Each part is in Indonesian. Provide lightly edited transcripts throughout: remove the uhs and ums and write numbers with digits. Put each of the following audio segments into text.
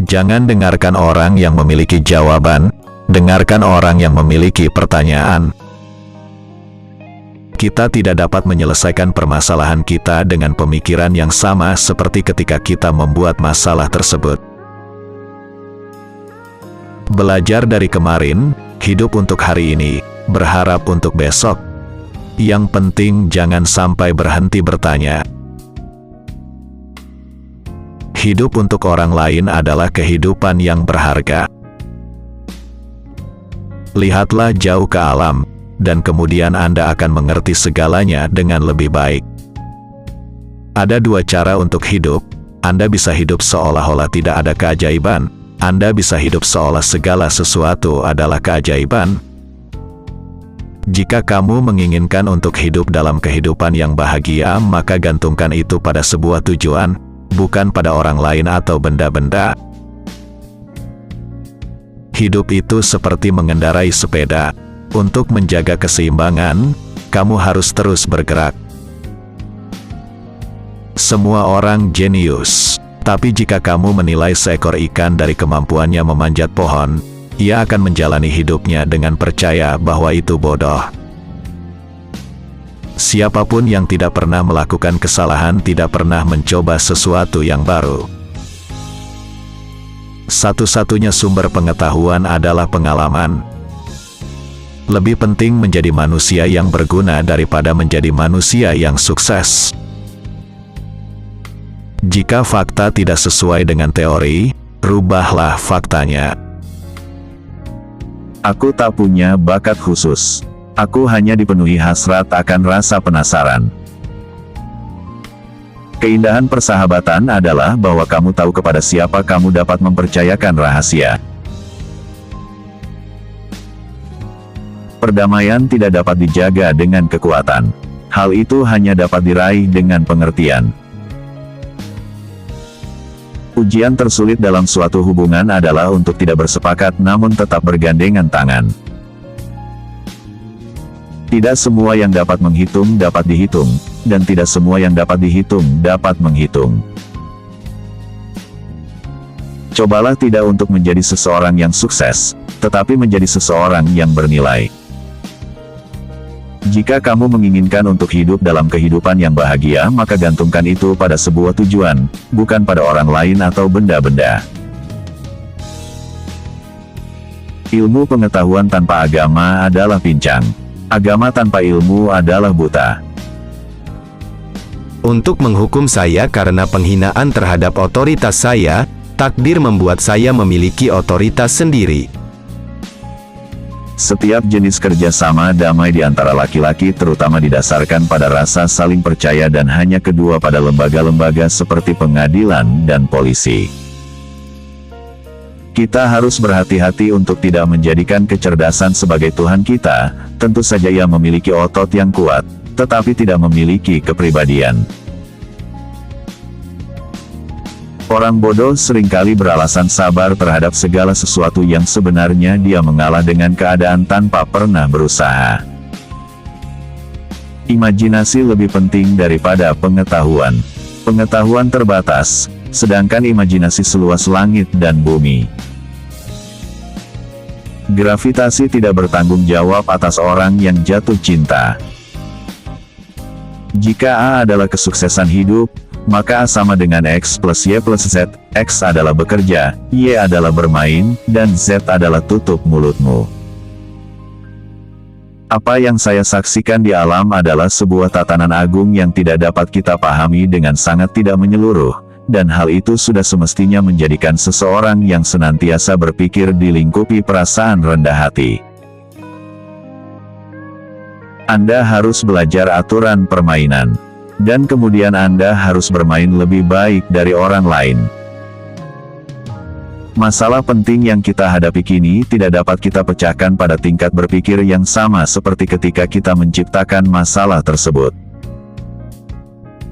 Jangan dengarkan orang yang memiliki jawaban, dengarkan orang yang memiliki pertanyaan. Kita tidak dapat menyelesaikan permasalahan kita dengan pemikiran yang sama seperti ketika kita membuat masalah tersebut. Belajar dari kemarin, hidup untuk hari ini, berharap untuk besok. Yang penting jangan sampai berhenti bertanya. Hidup untuk orang lain adalah kehidupan yang berharga. Lihatlah jauh ke alam, dan kemudian Anda akan mengerti segalanya dengan lebih baik. Ada dua cara untuk hidup. Anda bisa hidup seolah-olah tidak ada keajaiban. Anda bisa hidup seolah segala sesuatu adalah keajaiban. Jika kamu menginginkan untuk hidup dalam kehidupan yang bahagia, maka gantungkan itu pada sebuah tujuan, bukan pada orang lain atau benda-benda. Hidup itu seperti mengendarai sepeda. Untuk menjaga keseimbangan, kamu harus terus bergerak. Semua orang jenius, tapi jika kamu menilai seekor ikan dari kemampuannya memanjat pohon, ia akan menjalani hidupnya dengan percaya bahwa itu bodoh. Siapapun yang tidak pernah melakukan kesalahan tidak pernah mencoba sesuatu yang baru. Satu-satunya sumber pengetahuan adalah pengalaman. Lebih penting menjadi manusia yang berguna daripada menjadi manusia yang sukses. Jika fakta tidak sesuai dengan teori, rubahlah faktanya. Aku tak punya bakat khusus. Aku hanya dipenuhi hasrat akan rasa penasaran. Keindahan persahabatan adalah bahwa kamu tahu kepada siapa kamu dapat mempercayakan rahasia. Perdamaian tidak dapat dijaga dengan kekuatan. Hal itu hanya dapat diraih dengan pengertian. Ujian tersulit dalam suatu hubungan adalah untuk tidak bersepakat namun tetap bergandengan tangan. Tidak semua yang dapat menghitung dapat dihitung, dan tidak semua yang dapat dihitung dapat menghitung. Cobalah tidak untuk menjadi seseorang yang sukses, tetapi menjadi seseorang yang bernilai. Jika kamu menginginkan untuk hidup dalam kehidupan yang bahagia, maka gantungkan itu pada sebuah tujuan, bukan pada orang lain atau benda-benda. Ilmu pengetahuan tanpa agama adalah pincang. Agama tanpa ilmu adalah buta. Untuk menghukum saya karena penghinaan terhadap otoritas saya, takdir membuat saya memiliki otoritas sendiri. Setiap jenis kerjasama damai di antara laki-laki terutama didasarkan pada rasa saling percaya dan hanya kedua pada lembaga-lembaga seperti pengadilan dan polisi. Kita harus berhati-hati untuk tidak menjadikan kecerdasan sebagai Tuhan kita. Tentu saja ia memiliki otot yang kuat, tetapi tidak memiliki kepribadian. Orang bodoh seringkali beralasan sabar terhadap segala sesuatu yang sebenarnya dia mengalah dengan keadaan tanpa pernah berusaha. Imajinasi lebih penting daripada pengetahuan. Pengetahuan terbatas, sedangkan imajinasi seluas langit dan bumi. Gravitasi tidak bertanggung jawab atas orang yang jatuh cinta. Jika A adalah kesuksesan hidup, maka A sama dengan X plus Y plus Z. X adalah bekerja, Y adalah bermain, dan Z adalah tutup mulutmu. Apa yang saya saksikan di alam adalah sebuah tatanan agung yang tidak dapat kita pahami dengan sangat tidak menyeluruh. Dan hal itu sudah semestinya menjadikan seseorang yang senantiasa berpikir dilingkupi perasaan rendah hati. Anda harus belajar aturan permainan. Dan kemudian Anda harus bermain lebih baik dari orang lain. Masalah penting yang kita hadapi kini tidak dapat kita pecahkan pada tingkat berpikir yang sama seperti ketika kita menciptakan masalah tersebut.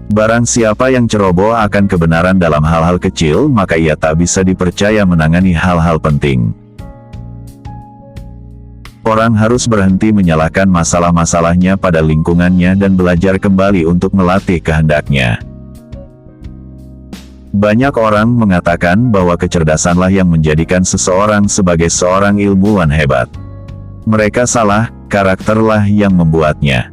Barang siapa yang ceroboh akan kebenaran dalam hal-hal kecil, maka ia tak bisa dipercaya menangani hal-hal penting. Orang harus berhenti menyalahkan masalah-masalahnya pada lingkungannya dan belajar kembali untuk melatih kehendaknya. Banyak orang mengatakan bahwa kecerdasanlah yang menjadikan seseorang sebagai seorang ilmuwan hebat. Mereka salah, karakterlah yang membuatnya.